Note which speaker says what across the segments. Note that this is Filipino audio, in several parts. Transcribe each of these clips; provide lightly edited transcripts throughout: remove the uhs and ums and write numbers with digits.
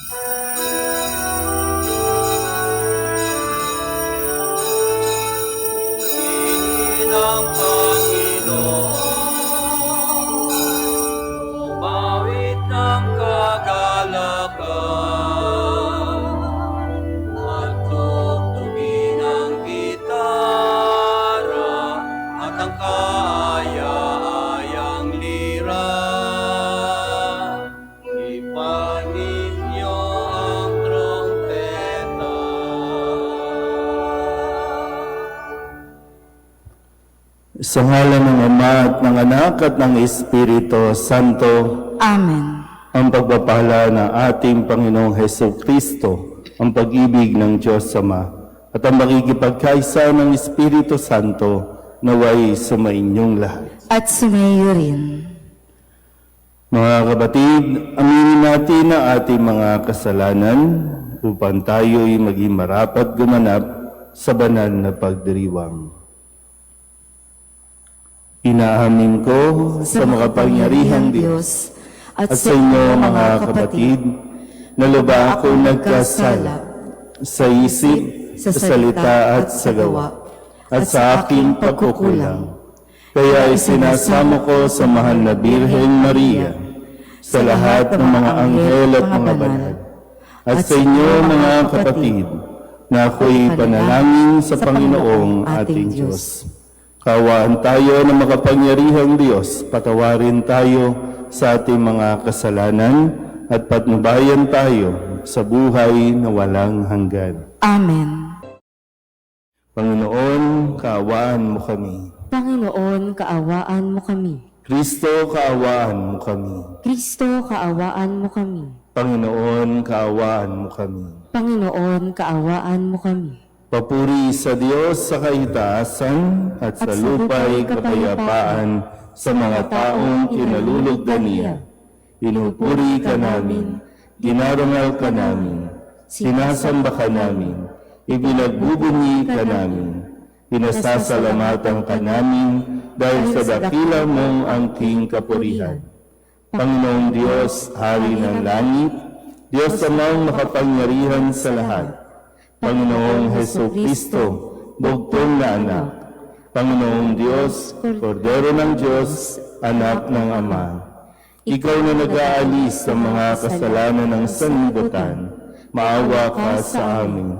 Speaker 1: ng Panginoon, umawit ng kagalakan, at tugtugin ang gitara at ang kaaya-ayang lira. Ipanin niyo ang trompeta.
Speaker 2: Sa ngalan ng Ama at ng Anak at ng Espiritu Santo.
Speaker 3: Amen.
Speaker 2: Ang pagpapala ng ating Panginoong Hesukristo, ang pag-ibig ng Diyos Ama, at ang makikipagkaisa ng Espiritu Santo naway sumainyong lahat.
Speaker 3: At sumayo rin.
Speaker 2: Mga kapatid, aminin natin ang ating mga kasalanan upang tayo'y maging marapat gumanap sa banal na pagdiriwang. Inaamin ko sa makapangyarihang Diyos at sa inyo mga kapatid na lubha ako nagkasala sa isip, sa salita at sa gawa at sa aking pagkukulang. Kaya isinasamo ko sa mahal na Birhen Maria, sa lahat ng mga anghel at mga banal, at sa inyo mga kapatid, na ako'y panalangin sa Panginoong ating Diyos. Kaawaan tayo ng makapangyarihang Diyos, patawarin tayo sa ating mga kasalanan at patnubayan tayo sa buhay na walang hanggan.
Speaker 3: Amen.
Speaker 2: Panginoon, kaawaan mo kami.
Speaker 3: Panginoon, kaawaan mo kami.
Speaker 2: Kristo, kaawaan mo kami.
Speaker 3: Kristo, kaawaan mo kami.
Speaker 2: Panginoon, kaawaan mo kami.
Speaker 3: Panginoon, kaawaan mo kami.
Speaker 2: Papuri sa Diyos sa kaitaasan at sa lupa'y kapayapaan sa mga taong kinalulugdan niya. Pinupuri ka namin, ginarangal ka namin, sinasamba ka namin, ibinagbubunyi ka namin, pinasasalamatan ka namin dahil sa dakila mong angking kapurihan. Panginoong Diyos, Hari ng langit, Diyos amang makapangyarihan sa lahat, Panginoong Hesukristo, bugtong na anak, Panginoong Diyos, Kordero ng Diyos, anak ng Ama. Ikaw na nag-aalis sa mga kasalanan ng sanlibutan, maawa ka sa amin.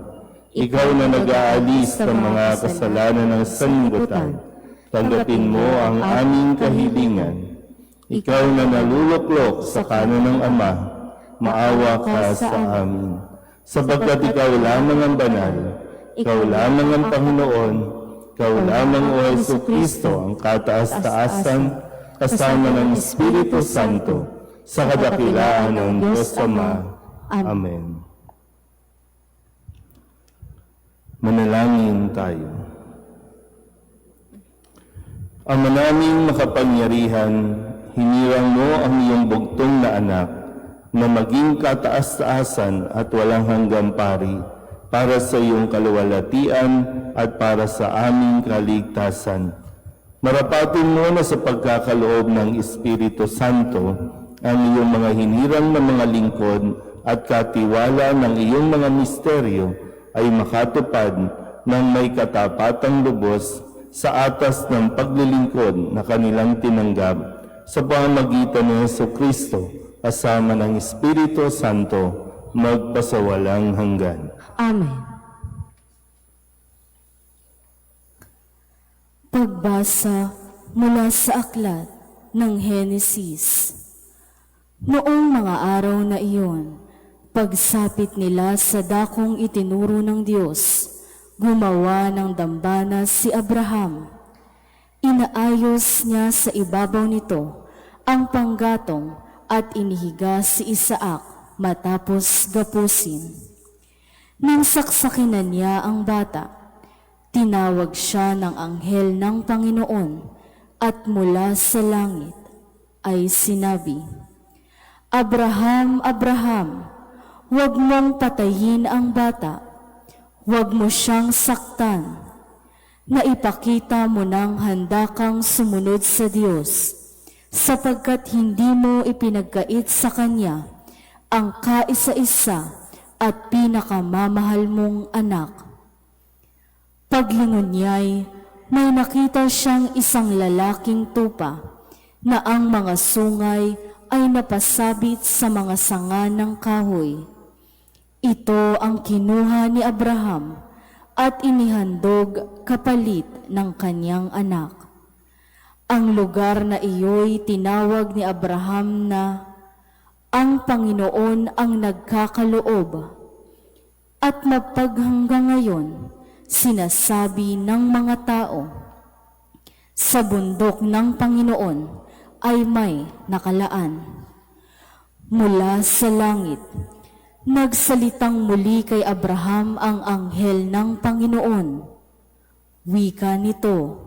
Speaker 2: Ikaw na nag-aalis sa mga kasalanan ng sanlibutan, tanggapin mo ang aming kahilingan. Ikaw na naluluklok sa kanan ng Ama, maawa ka sa amin. Sapagkat ikaw lamang ang banal, ikaw lamang ang Panginoon, ikaw lamang o Hesukristo ang kataas-taasan, kasama ng Espiritu Santo, sa kadakilaan ng Diyos Ama. Amen. Manalangin tayo. Ama naming makapangyarihan, hinirang mo ang iyong bugtong na anak, na maging kataas-taasan at walang hanggang pari para sa iyong kaluwalhatian at para sa aming kaligtasan. Marapatin mo na sa pagkakaloob ng Espiritu Santo ang iyong mga hinirang na mga lingkod at katiwala ng iyong mga misteryo ay makatupad ng may katapatang lubos sa atas ng paglilingkod na kanilang tinanggap sa pamamagitan ni Hesukristo, kasama ng Espiritu Santo, magpasawalang hanggan.
Speaker 3: Amen. Pagbasa mula sa aklat ng Henesis. Noong mga araw na iyon, pagsapit nila sa dakong itinuro ng Diyos, gumawa ng dambana si Abraham. Inaayos niya sa ibabaw nito ang panggatong at inihiga si Isaac matapos gapusin. Nang saksakin na niya ang bata, tinawag siya ng anghel ng Panginoon at mula sa langit ay sinabi, Abraham, Abraham, huwag mong patayin ang bata, huwag mo siyang saktan. Naipakita mo ng handa kang sumunod sa Diyos, sapagkat hindi mo ipinagkait sa Kanya ang kaisa-isa at pinakamamahal mong anak. Paglingon niya'y may nakita siyang isang lalaking tupa na ang mga sungay ay napasabit sa mga sanga ng kahoy. Ito ang kinuha ni Abraham at inihandog kapalit ng kanyang anak. Ang lugar na iyo'y tinawag ni Abraham na ang Panginoon ang nagkakaloob. At mapaghanggang ngayon, sinasabi ng mga tao, sa bundok ng Panginoon ay may nakalaan. Mula sa langit, nagsalitang muli kay Abraham ang anghel ng Panginoon. Wika nito,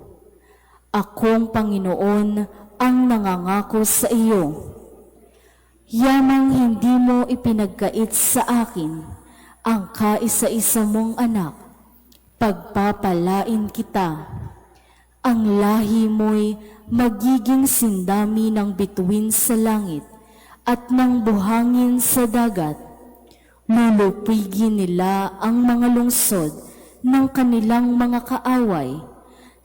Speaker 3: akong Panginoon ang nangangako sa iyo. Yamang hindi mo ipinagkait sa akin ang kaisa-isa mong anak, pagpapalain kita. Ang lahi mo'y magiging sindami ng bituin sa langit at ng buhangin sa dagat. Lulupigin nila ang mga lungsod ng kanilang mga kaaway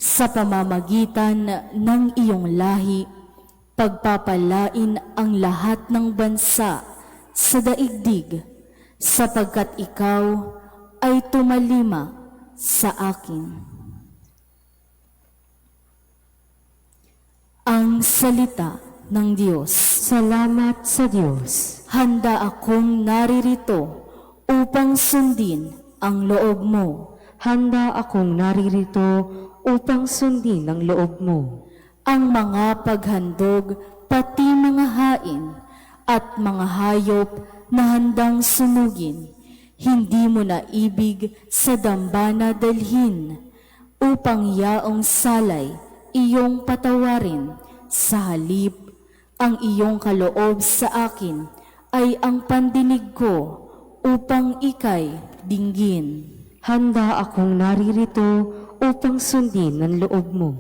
Speaker 3: sa pamamagitan ng iyong lahi. Pagpapalain ang lahat ng bansa sa daigdig, sapagkat ikaw ay tumalima sa akin. Ang salita ng Diyos.
Speaker 4: Salamat sa Diyos.
Speaker 3: Handa akong naririto upang sundin ang loob mo.
Speaker 4: Handa akong naririto upang sundin ang loob mo.
Speaker 3: Ang mga paghandog, pati mga hain at mga hayop na handang sunugin, hindi mo na ibig sa dambana dalhin, upang yaong salay iyong patawarin. Sa halip, ang iyong kaloob sa akin ay ang pandinig ko upang ikay dinggin.
Speaker 4: Handa akong naririto upang sundin ang loob mo.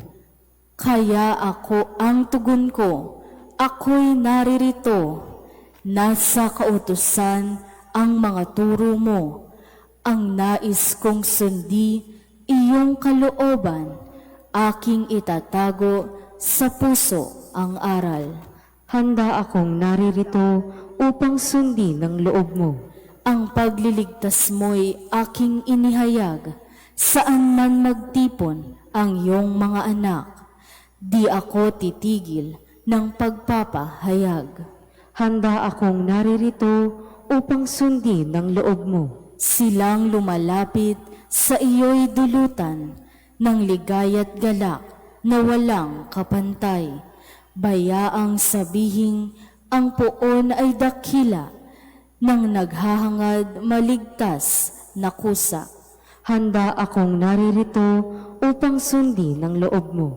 Speaker 3: Kaya ako ang tugon ko, ako'y naririto. Nasa kautusan ang mga turo mo, ang nais kong sundi iyong kalooban, aking itatago sa puso ang aral.
Speaker 4: Handa akong naririto upang sundin ang loob mo.
Speaker 3: Ang pagliligtas mo'y aking inihayag, saan man magtipon ang iyong mga anak. Di ako titigil ng pagpapahayag.
Speaker 4: Handa akong naririto upang sundin ang loob mo.
Speaker 3: Silang lumalapit sa iyo'y dulutan ng ligaya't galak na walang kapantay. Bayaang sabihing ang poon ay dakila nang naghahangad maligtas na kusa.
Speaker 4: Handa akong naririto upang sundin ang loob mo.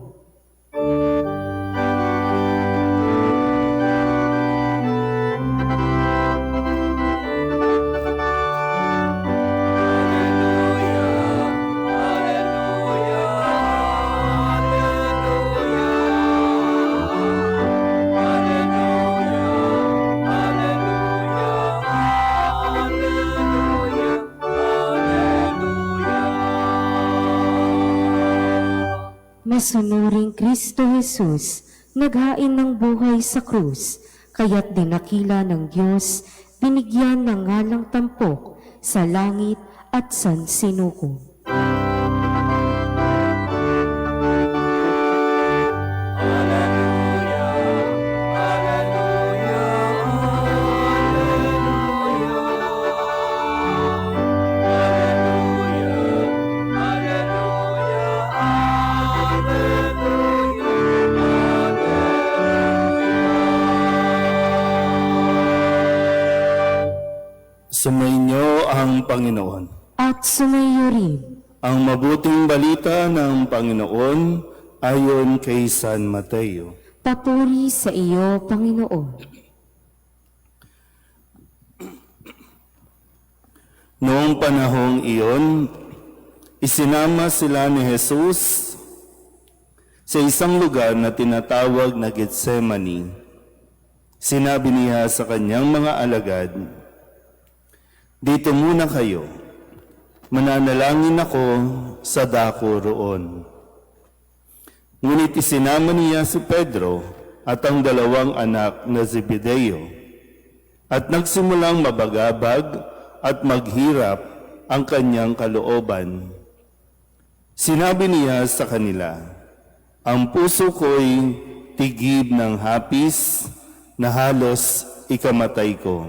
Speaker 4: Masunuring Kristo Jesus, naghain ng buhay sa krus, kaya't dinakila ng Diyos, binigyan ng ngalang tampok sa langit at sansinuko.
Speaker 2: Sumainyo ang Panginoon.
Speaker 4: At sumayo rin,
Speaker 2: Ang mabuting balita ng Panginoon ayon kay San Mateo.
Speaker 4: papuri sa iyo, Panginoon.
Speaker 2: Noong panahong iyon, isinama sila ni Jesus sa isang lugar na tinatawag na Getsemani Sinabi niya sa kanyang mga alagad, "Dito muna kayo, mananalangin ako sa dako roon." Ngunit isinama niya si Pedro at ang dalawang anak na Zebedeo, at nagsimulang mabagabag at maghirap ang kanyang kalooban. Sinabi niya sa kanila, "Ang puso ko'y tigib ng hapis na halos ikamatay ko.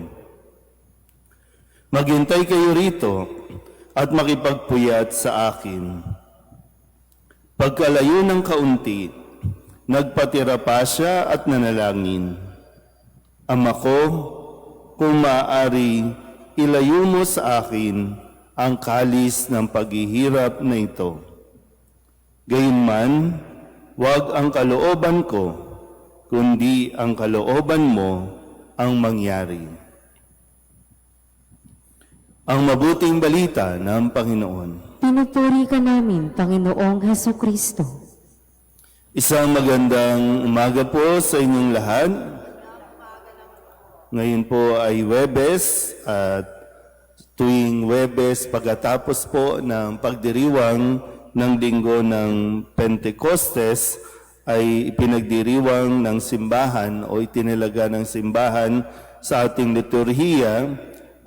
Speaker 2: Maghintay kayo rito at makipagpuyat sa akin." Pagkalayo ng kaunti, nagpatira pa siya at nanalangin, "Ama ko, kung maaari, ilayo mo sa akin ang kalis ng paghihirap na ito. Gayunman, huwag ang kalooban ko, kundi ang kalooban mo ang mangyari." Ang mabuting balita ng Panginoon.
Speaker 4: Pinupuri ka namin, Panginoong Hesukristo.
Speaker 2: Isang magandang umaga po sa inyong lahat. Ngayon po ay Huwebes at tuwing Huwebes pagkatapos po ng pagdiriwang ng linggo ng Pentecostes ay ipinagdiriwang ng simbahan o itinilaga ng simbahan sa ating liturhiya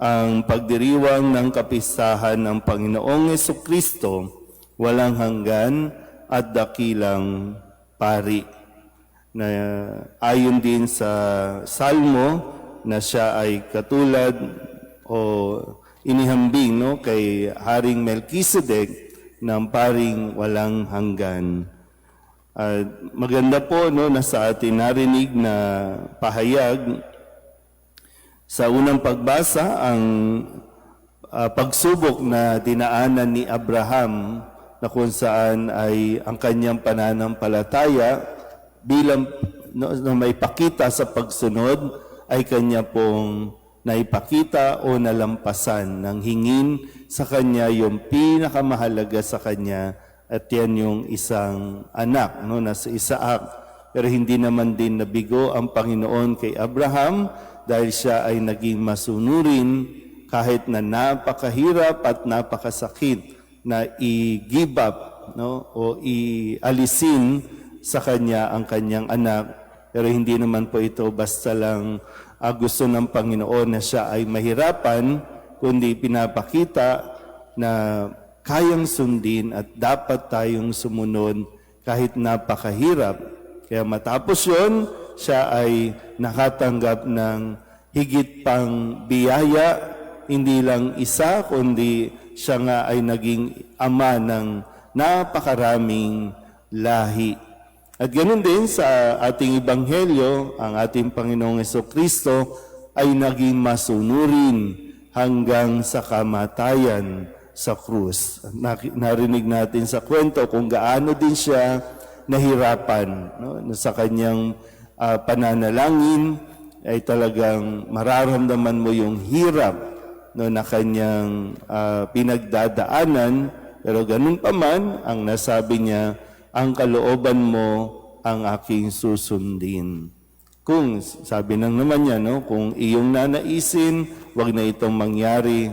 Speaker 2: ang pagdiriwang ng kapistahan ng Panginoong Hesukristo, walang hanggan at dakilang pari. Na ayon din sa Salmo na siya ay katulad o inihambing kay Haring Melkisedek ng paring walang hanggan. At maganda po na sa atin narinig na pahayag sa unang pagbasa ang pagsubok na dinaanan ni Abraham na kung saan ay ang kanyang pananampalataya bilang na may pakita sa pagsunod ay kanya pong naipakita o nalampasan ng hingin sa kanya yung pinakamahalaga sa kanya at yan yung isang anak na si Isaac. Pero hindi naman din nabigo ang Panginoon kay Abraham dahil siya ay naging masunurin kahit na napakahirap at napakasakit na i-give up o ialisin sa kanya ang kanyang anak. Pero hindi naman po ito basta lang gusto ng Panginoon na siya ay mahirapan, kundi pinapakita na kayang sundin at dapat tayong sumunod kahit napakahirap. Kaya matapos yon, siya ay nakatanggap ng higit pang biyaya, hindi lang isa, kundi siya nga ay naging ama ng napakaraming lahi. At ganoon din sa ating Ebanghelyo, ang ating Panginoong Hesukristo ay naging masunurin hanggang sa kamatayan sa krus. Narinig natin sa kwento kung gaano din siya nahirapan sa kanyang pananalangin, ay talagang mararamdaman mo yung hirap na kanyang pinagdadaanan. Pero ganun pa man, ang nasabi niya, "Ang kalooban mo ang aking susundin." Kung, sabi nang naman niya, kung iyong nanaisin, wag na itong mangyari.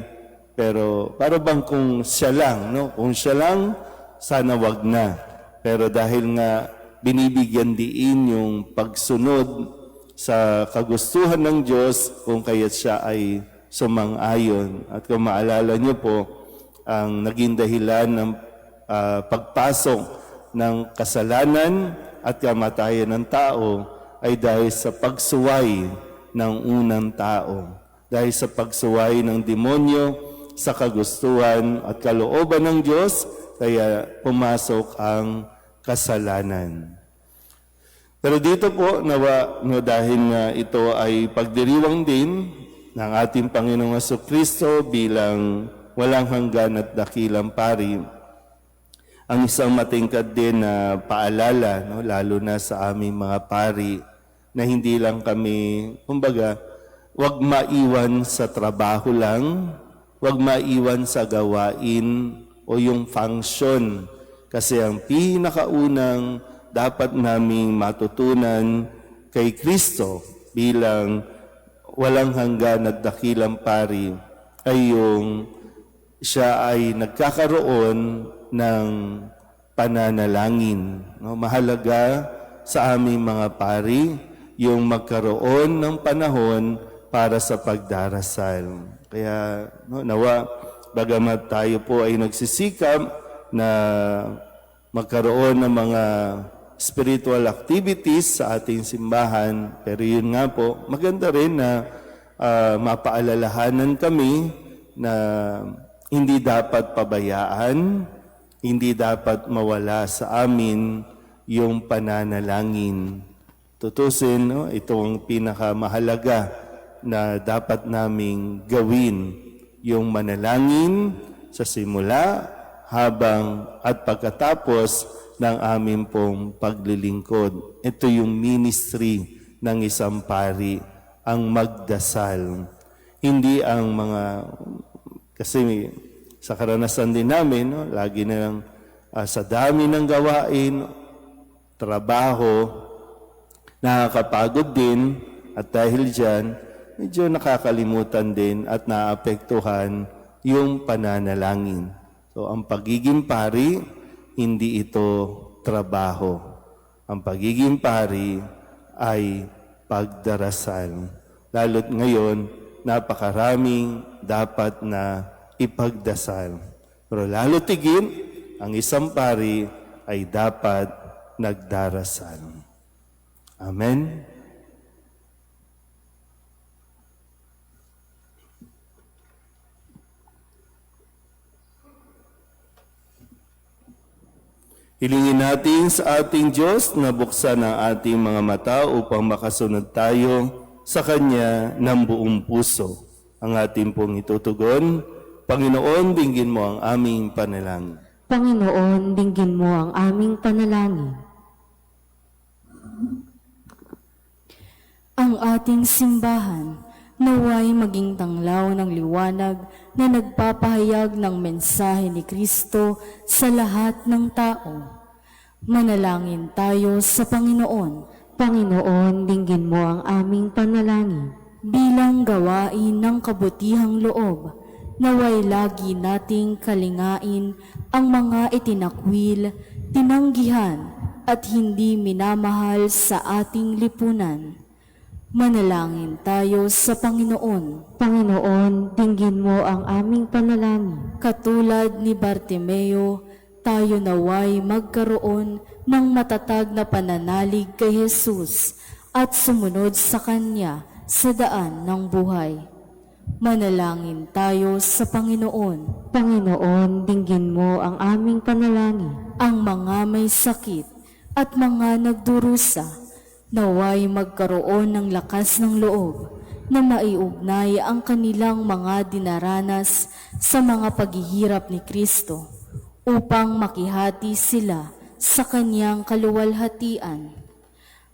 Speaker 2: Pero para bang kung siya lang, kung siya lang, sana wag na. Pero dahil nga binibigyan diin yung pagsunod sa kagustuhan ng Diyos, kung kaya't siya ay sumang-ayon. At kung maalala niyo po, ang naging dahilan ng pagpasok ng kasalanan at kamatayan ng tao ay dahil sa pagsuway ng unang tao. Dahil sa pagsuway ng demonyo sa kagustuhan at kalooban ng Diyos, kaya pumasok ang kasalanan. Pero dito po, dahil nga ito ay pagdiriwang din ng ating Panginoong Hesukristo bilang walang hanggan at dakilang pari, ang isang matingkad din na paalala, lalo na sa aming mga pari, na hindi lang kami, kumbaga, wag maiwan sa trabaho lang, wag maiwan sa gawain o yung function. Kasi ang pinakaunang dapat naming matutunan kay Kristo bilang walang hanggan at dakilang pari ay yung siya ay nagkakaroon ng pananalangin. No, mahalaga sa aming mga pari yung magkaroon ng panahon para sa pagdarasal. Kaya nawa, bagamat tayo po ay nagsisikap na magkaroon ng mga spiritual activities sa ating simbahan, pero yun nga po, maganda rin na mapaalalahanan kami na hindi dapat pabayaan, hindi dapat mawala sa amin yung pananalangin. Tutusin, ito ang pinakamahalaga na dapat naming gawin, yung manalangin sa simula, habang at pagkatapos ng aming pong paglilingkod. Ito yung ministry ng isang pari, ang magdasal. Hindi ang mga, kasi sa karanasan din namin, lagi na lang sa dami ng gawain, trabaho, nakakapagod din, at dahil dyan, medyo nakakalimutan din at naapektuhan yung pananalangin. So, ang pagiging pari, hindi ito trabaho. Ang pagiging pari ay pagdarasal. Lalo't ngayon, napakaraming dapat na ipagdasal. Pero lalo tigin, ang isang pari ay dapat nagdarasal. Amen. Hilingin natin sa ating Diyos na buksan ang ating mga mata upang makasunod tayo sa Kanya ng buong puso. Ang ating pong itutugon, Panginoon, dinggin mo ang aming panalangin.
Speaker 4: Panginoon, dinggin mo ang aming panalangin.
Speaker 3: Ang ating simbahan naway maging tanglaw ng liwanag na nagpapahayag ng mensahe ni Kristo sa lahat ng tao. Manalangin tayo sa Panginoon.
Speaker 4: Panginoon, dinggin mo ang aming panalangin.
Speaker 3: Bilang gawain ng kabutihang loob, naway lagi nating kalingain ang mga itinakwil, tinanggihan at hindi minamahal sa ating lipunan. Manalangin tayo sa Panginoon.
Speaker 4: Panginoon, dinggin mo ang aming panalangin.
Speaker 3: Katulad ni Bartimeo, tayo naway magkaroon ng matatag na pananalig kay Jesus at sumunod sa Kanya sa daan ng buhay. Manalangin tayo sa Panginoon.
Speaker 4: Panginoon, dinggin mo ang aming panalangin.
Speaker 3: Ang mga may sakit at mga nagdurusa, naway magkaroon ng lakas ng loob na maiugnay ang kanilang mga dinaranas sa mga paghihirap ni Kristo upang makihati sila sa Kanyang kaluwalhatian.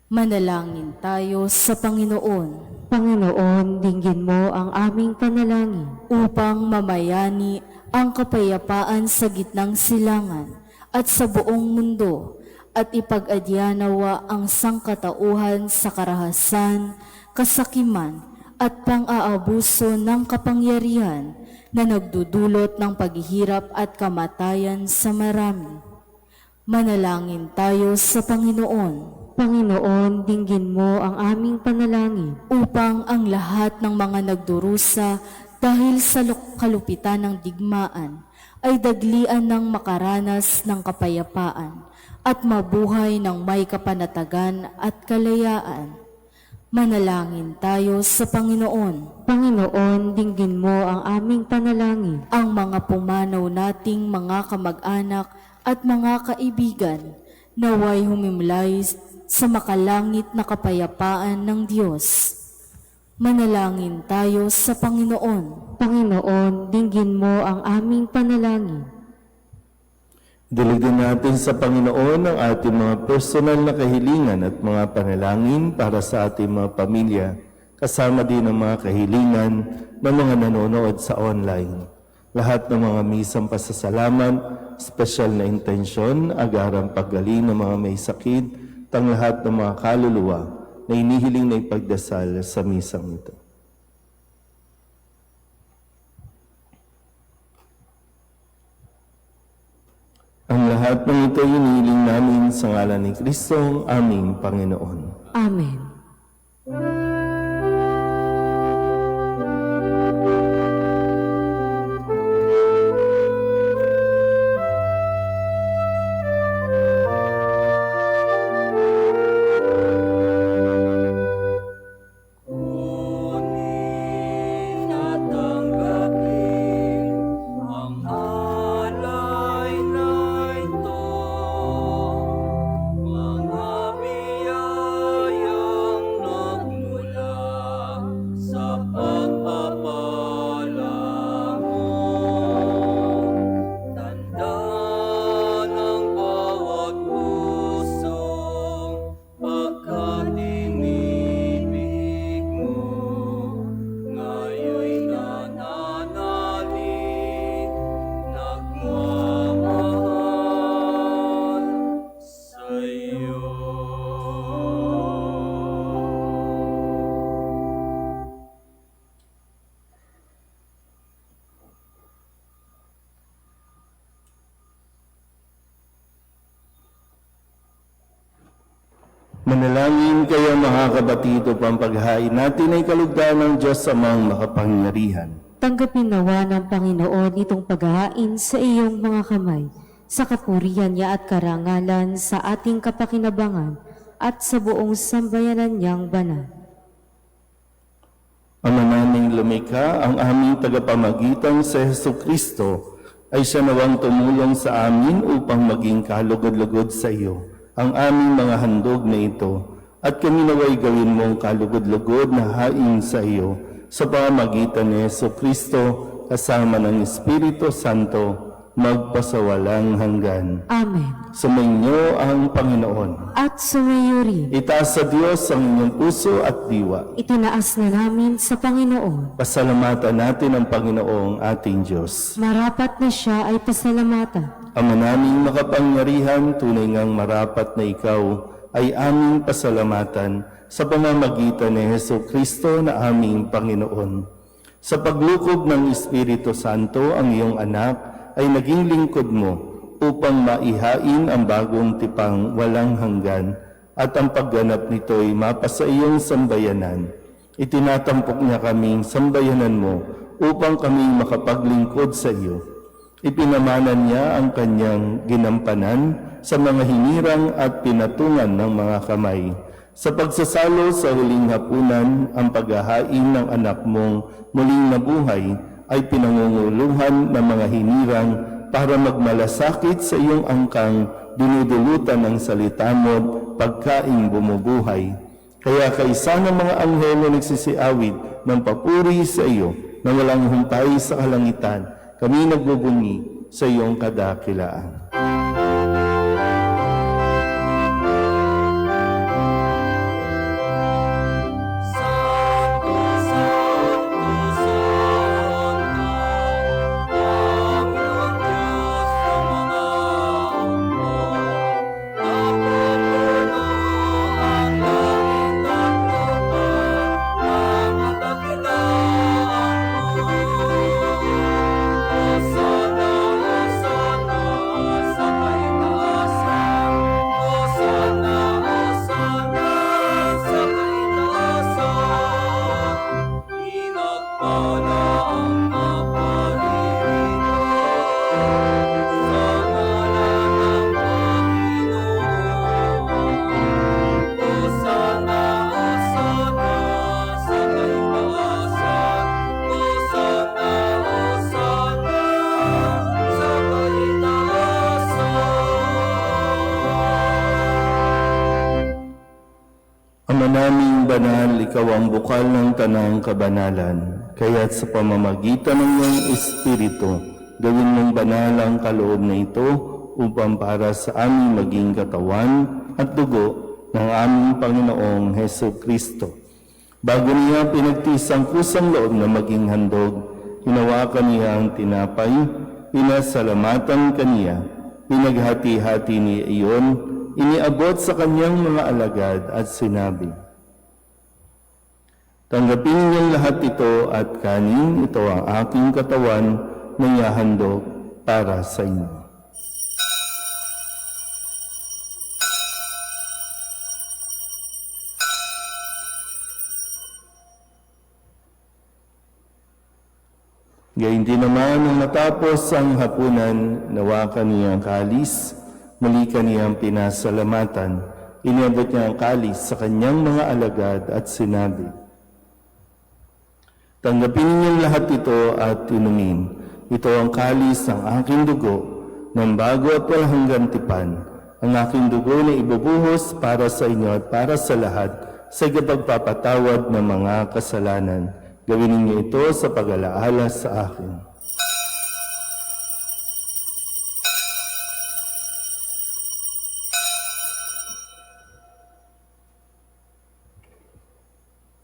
Speaker 3: Manalangin tayo sa Panginoon.
Speaker 4: Panginoon, dinggin mo ang aming panalangin.
Speaker 3: Upang mamayani ang kapayapaan sa gitnang silangan at sa buong mundo, at ipag-adyanawa ang sangkatauhan sa karahasan, kasakiman at pang-aabuso ng kapangyarihan na nagdudulot ng paghihirap at kamatayan sa marami. Manalangin tayo sa Panginoon.
Speaker 4: Panginoon, dinggin mo ang aming panalangin.
Speaker 3: Upang ang lahat ng mga nagdurusa dahil sa kalupitan ng digmaan ay daglian ng makaranas ng kapayapaan at mabuhay ng may kapanatagan at kalayaan. Manalangin tayo sa Panginoon.
Speaker 4: Panginoon, dinggin mo ang aming panalangin.
Speaker 3: Ang mga pumanaw nating mga kamag-anak at mga kaibigan naway humimlay sa makalangit na kapayapaan ng Diyos. Manalangin tayo sa Panginoon.
Speaker 4: Panginoon, dinggin mo ang aming panalangin.
Speaker 2: Dalugin natin sa Panginoon ang ating mga personal na kahilingan at mga panalangin para sa ating mga pamilya, kasama din ang mga kahilingan ng mga nanonood sa online. Lahat ng mga misang pasasalamat, special na intensyon, agarang paggaling ng mga may sakit, tang lahat ng mga kaluluwa na inihiling na ipagdasal sa misang ito. Ang lahat ng ito inihiling namin sa ngalan ni Kristo, aming Panginoon.
Speaker 4: Amen.
Speaker 1: Kunin at tanggapin ang alay na ito, mga biyayang nagmula sa pagpapala mo. Tanda ng bawat pusong pagkatinibig mo, ngayon'y nananalig, nagmamahal sa'yo.
Speaker 2: Manalangin kayo mga kabatid upang paghain natin ay kalugdan ng Diyos amang makapangyarihan.
Speaker 4: Tanggapin nawa ng Panginoon itong paghahain sa iyong mga kamay, sa kapurihan niya at karangalan sa ating kapakinabangan at sa buong sambayanan niyang banal.
Speaker 2: Ama naming lumikha, ang aming tagapamagitan sa Jesucristo ay siya nawang tumulong sa amin upang maging kalugod-lugod sa iyo ang aming mga handog na ito, at kami naway gawin mong kalugod-lugod na hain sa iyo sa pamamagitan ni Jesucristo kasama ng Espiritu Santo magpasawalang hanggan.
Speaker 4: Amen.
Speaker 2: Sumainyo ang Panginoon.
Speaker 4: At sumayo rin,
Speaker 2: Itaas sa Diyos ang inyong puso at diwa.
Speaker 4: itinaas na namin sa Panginoon.
Speaker 2: Pasalamatan natin ang Panginoong ating Diyos.
Speaker 4: Marapat na siya ay pasalamatan.
Speaker 2: Ama naming makapangyarihan, tunay ngang marapat na ikaw ay aming pasalamatan sa pamamagitan ni Jesucristo na aming Panginoon. Sa paglukob ng Espiritu Santo, ang iyong anak ay naging lingkod mo upang maihain ang bagong tipang walang hanggan at ang pagganap nito'y mapasa iyong sambayanan. Itinatampok niya kaming sambayanan mo upang kaming makapaglingkod sa iyo. Ipinamanan niya ang kanyang ginampanan sa mga hinirang at pinatungan ng mga kamay. Sa pagsasalo sa huling hapunan, ang paghahain ng anak mong muling nabuhay ay pinangunguluhan ng mga hinirang para magmalasakit sa iyong angkang dinudulutan ng salita mo't pagkaing bumubuhay. Kaya kaisa ng mga anghel na nagsisiawit ng papuri sa iyo na walang humpay sa kalangitan, kami nagbubunyi sa iyong kadakilaan.
Speaker 1: Santo, Santo, Santo, Panginoon Diyos ng mga hukbo. Napupuno ang langit at lupa ng kadakilaan mo. Hosana, Hosana sa kaitaasan. Hosana, Hosana sa kaitaasan. Pinagpala ang maparirito sa ngalan ng Panginoon. Hosana, Hosana sa kaitaasan. Hosana, Hosana sa kaitaasan.
Speaker 2: Ama naming banal, ikaw ang bukal ng tanang kabanalan. Kaya't sa pamamagitan ng iyong Espiritu, gawin mong banal ang kaloob na ito upang para sa aming maging katawan at dugo ng aming Panginoong Jesucristo. Bago niya pinagtiis ang kusang loob na maging handog, hinawakan niya ang tinapay, pinasalamatan kaniya, pinaghati-hati niya iyon, iniabot sa kanyang mga alagad at sinabi, Tanggapin niyong lahat ito at kanin, ito ang aking katawan na ihahandog para sa inyo. Gayun din naman nang matapos ang hapunan, nawa kaniyang kalis, muli kaniyang pinasalamatan, iniabot niya ang kalis sa kanyang mga alagad at sinabi, tanggapin ninyong lahat ito at inumin. Ito ang kalis ng aking dugo, ng bago at walang hanggang tipan. Ang aking dugo na ibubuhos para sa inyo at para sa lahat sa ikapagpapatawad ng mga kasalanan. Gawin ninyo ito sa pag-alaala sa akin.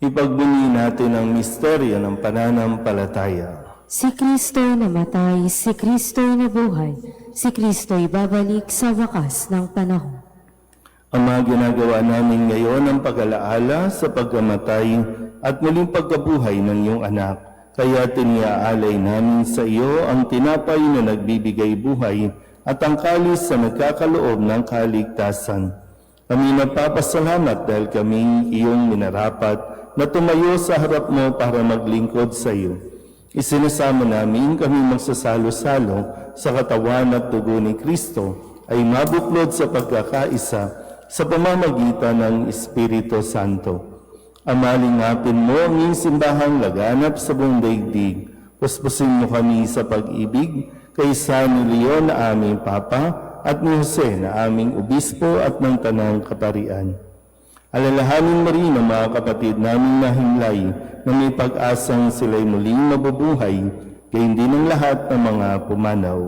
Speaker 2: Ipagbunyi natin ang misteryo ng pananampalataya.
Speaker 4: Si Kristo'y namatay, si Kristo'y nabuhay, si Kristo'y babalik sa wakas ng panahon.
Speaker 2: Ama, ginagawa namin ngayon ang pag-alaala sa pagkamatay at muling pagkabuhay ng iyong anak. Kaya tiniaalay namin sa iyo ang tinapay na nagbibigay buhay at ang kalis na nagkakaloob ng kaligtasan. Kami nagpapasalamat dahil kami iyong minarapat na tumayo sa harap mo para maglingkod sa iyo. Isinasamo namin kami magsasalo-salo sa katawan at dugo ni Kristo ay mabuklod sa pagkakaisa sa pamamagitan ng Espiritu Santo. Amalingapin mo ang iyong simbahang laganap sa buong daigdig. Puspusin mo kami sa pag-ibig kay San Leon na aming Papa at ni Jose na aming Obispo at ng Tanang Kaparian. Alalahanin mo rin ang mga kapatid naming nahimlay na may pag-asang sila'y muling mabubuhay, gayon din ang lahat ng mga pumanaw.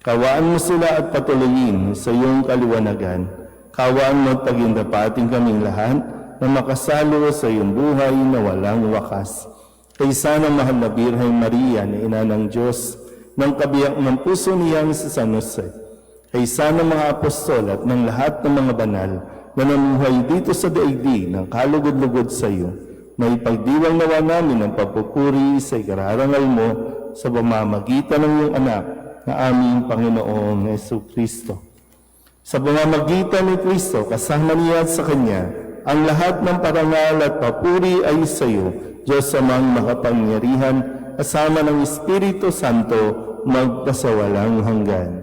Speaker 2: Kawaan mo sila at patuloyin sa iyong kaliwanagan. Kawaan mo at pagindapating kaming lahat na makasalo sa iyong buhay na walang wakas. Kaysa ng mahal na Birheng Maria na ina ng Diyos, ng kabiyak ng puso niyang si San Jose, kaysa ng mga apostol at ng lahat ng mga banal na namuhay dito sa daigdig ng kalugod-lugod sa iyo, may pagdiwang nawa namin ang papupuri sa ikararangal mo sa pamamagitan ng iyong anak na aming Panginoong Jesucristo. Sa pamamagitan ni Kristo, kasama niya at sa Kanya, ang lahat ng parangal at papuri ay sa iyo, Diyos amang makapangyarihan, kasama ng Espiritu Santo, magpasawalang hanggan.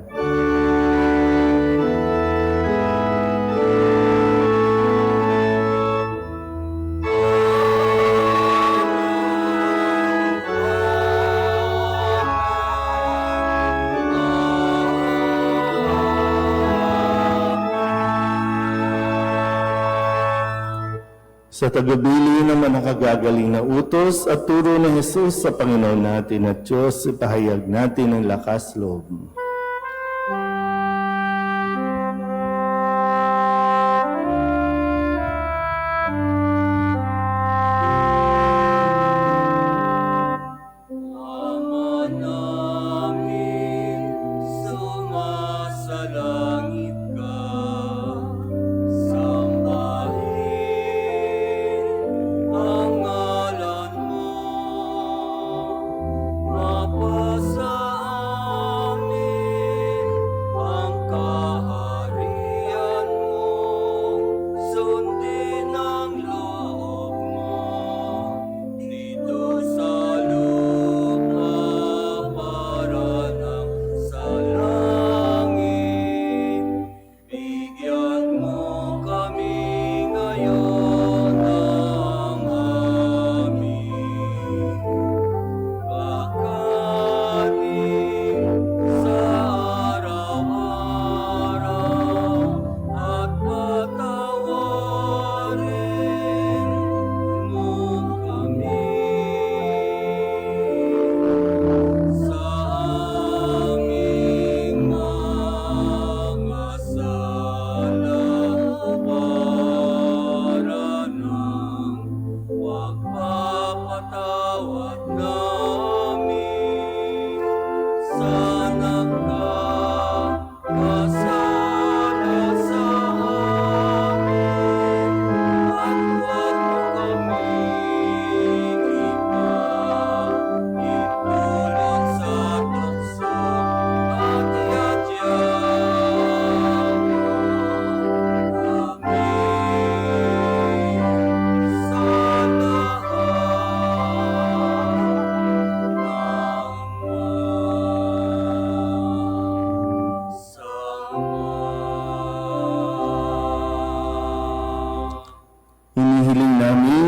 Speaker 2: Sa tagabili naman nakagagaling na utos at turo ng Jesus sa Panginoon natin at Diyos, ipahayag natin ang lakas loob.
Speaker 1: Ama namin, sumasalangit ka. Sambahin ang ngalan mo. Mapasa amin ang kaharian mo. Sundin ang loob mo dito sa lupa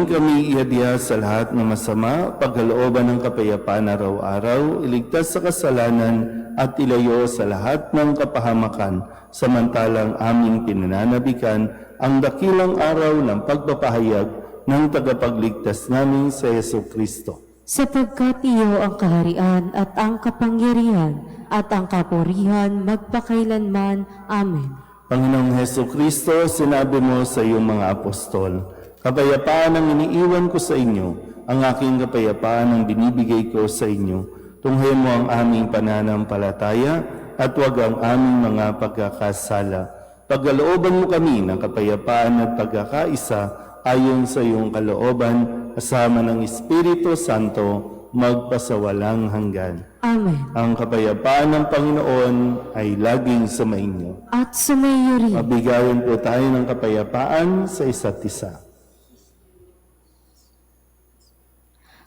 Speaker 2: Manalangin kami iadya sa lahat ng masama, pagkalooban ng kapayapaan araw-araw, iligtas sa kasalanan at ilayo sa lahat ng kapahamakan, samantalang aming pinananabikan ang dakilang araw ng pagpapahayag ng tagapagligtas namin sa Yesu Kristo.
Speaker 4: Sapagkat iyo ang kaharian at ang kapangyarihan at ang kapurihan magpakailanman. Amen.
Speaker 2: Panginoong Heso Kristo, sinabi mo sa iyong mga apostol, kapayapaan ang iniiwan ko sa inyo, ang aking kapayapaan ang binibigay ko sa inyo. Tunghayan mo ang aming pananampalataya at huwag ang aming mga pagkakasala. Pagkalooban mo kami ng kapayapaan at pagkakaisa ayon sa iyong kalooban, kasama ng Espiritu Santo, magpasawalang hanggan.
Speaker 4: Amen.
Speaker 2: Ang kapayapaan ng Panginoon ay laging sumainyo.
Speaker 4: At sumayo rin.
Speaker 2: Mabigayan po tayo ng kapayapaan sa isa't isa.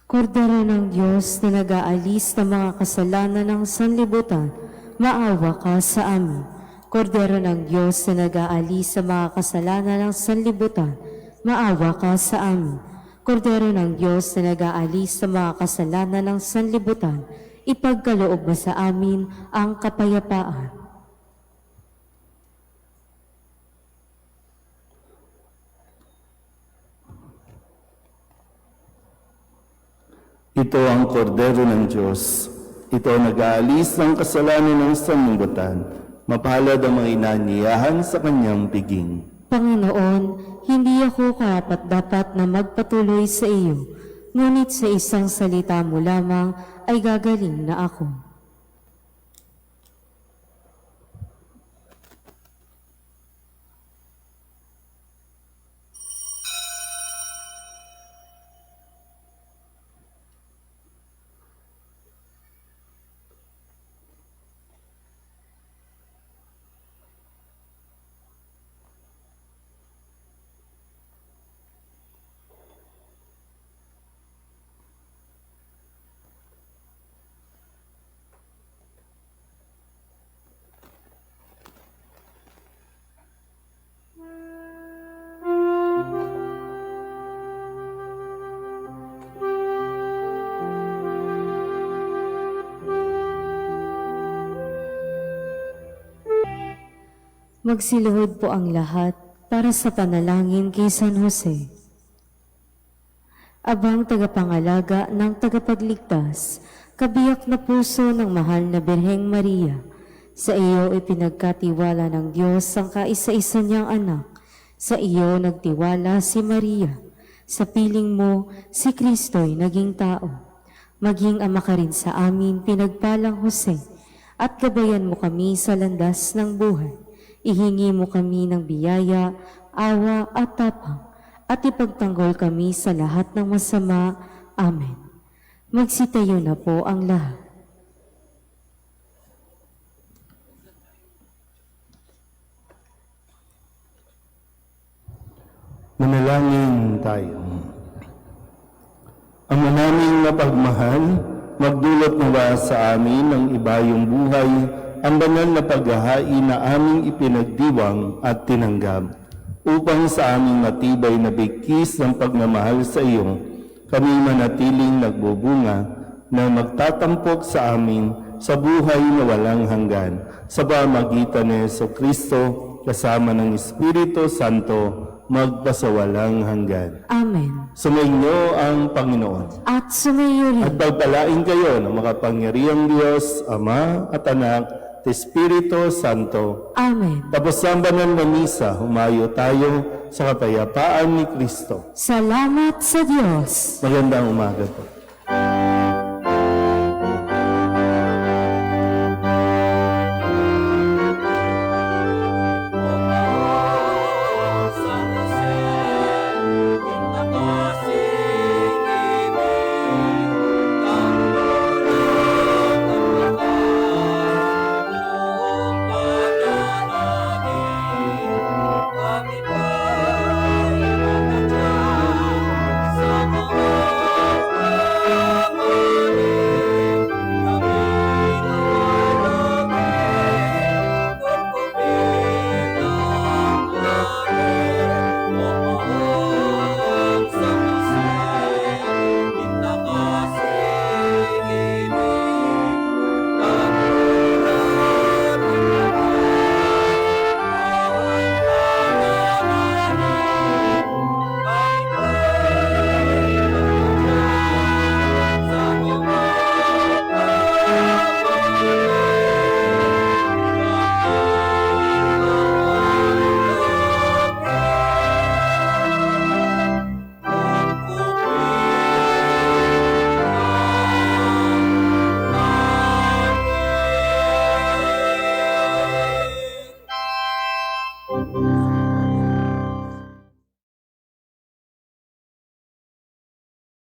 Speaker 4: Kordero ng Diyos na nag-aalis ng mga kasalanan ng sanlibutan, maawa ka sa amin. Kordero ng Diyos na nag-aalis sa mga kasalanan ng sanlibutan, maawa ka sa amin. Kordero ng Diyos na nag-aalis sa mga kasalanan ng sanlibutan, ipagkaloob mo sa amin ang kapayapaan.
Speaker 2: Ito ang kordero ng Diyos. Ito ang nag-aalis ng kasalanan ng sanlibutan. Mapalad ang mga inaniyahan sa kanyang piging.
Speaker 4: Panginoon, hindi ako karapat-dapat na magpatuloy sa iyo, ngunit sa isang salita mo lamang ay gagaling na ako. Magsiluhod po ang lahat para sa panalangin kay San Jose. Abang tagapangalaga ng tagapagligtas, kabiyak na puso ng mahal na Birheng Maria, sa iyo ipinagkatiwala ng Diyos ang kaisa-isa niyang anak. Sa iyo nagtiwala si Maria. Sa piling mo, si Kristo'y naging tao. Maging ama ka rin sa amin, pinagpalang Jose, at gabayan mo kami sa landas ng buhay. Ihingi mo kami ng biyaya, awa at tapang, at ipagtanggol kami sa lahat ng masama. Amen. Magsitayo na po ang lahat.
Speaker 2: Manalangin tayo. Ama naming mapagmahal, magdulot nawa sa amin ng ibayong buhay, ang banal na paghahain na aming ipinagdiwang at tinanggap, upang sa aming matibay na bigkis ng pagmamahal sa iyo, kami manatiling nagbubunga na magtatampok sa amin sa buhay na walang hanggan, sa pamagitan ni Yesu Kristo, kasama ng Espiritu Santo, magpasawalang hanggan.
Speaker 4: Amen.
Speaker 2: Sumainyo ang Panginoon.
Speaker 4: At sumayo rin.
Speaker 2: At pagpalain kayo ng makapangyarihang Diyos, Ama at Anak, at Espiritu Santo.
Speaker 4: Amen.
Speaker 2: Tapos ang banal na misa, humayo tayo sa kapayapaan ni Kristo.
Speaker 4: Salamat sa Diyos.
Speaker 2: Magandang umaga po.
Speaker 1: San Jose, pinakasing ibig, tambulan ng lakas, noong pananagin, kami pa'y matatag sa mga Amen.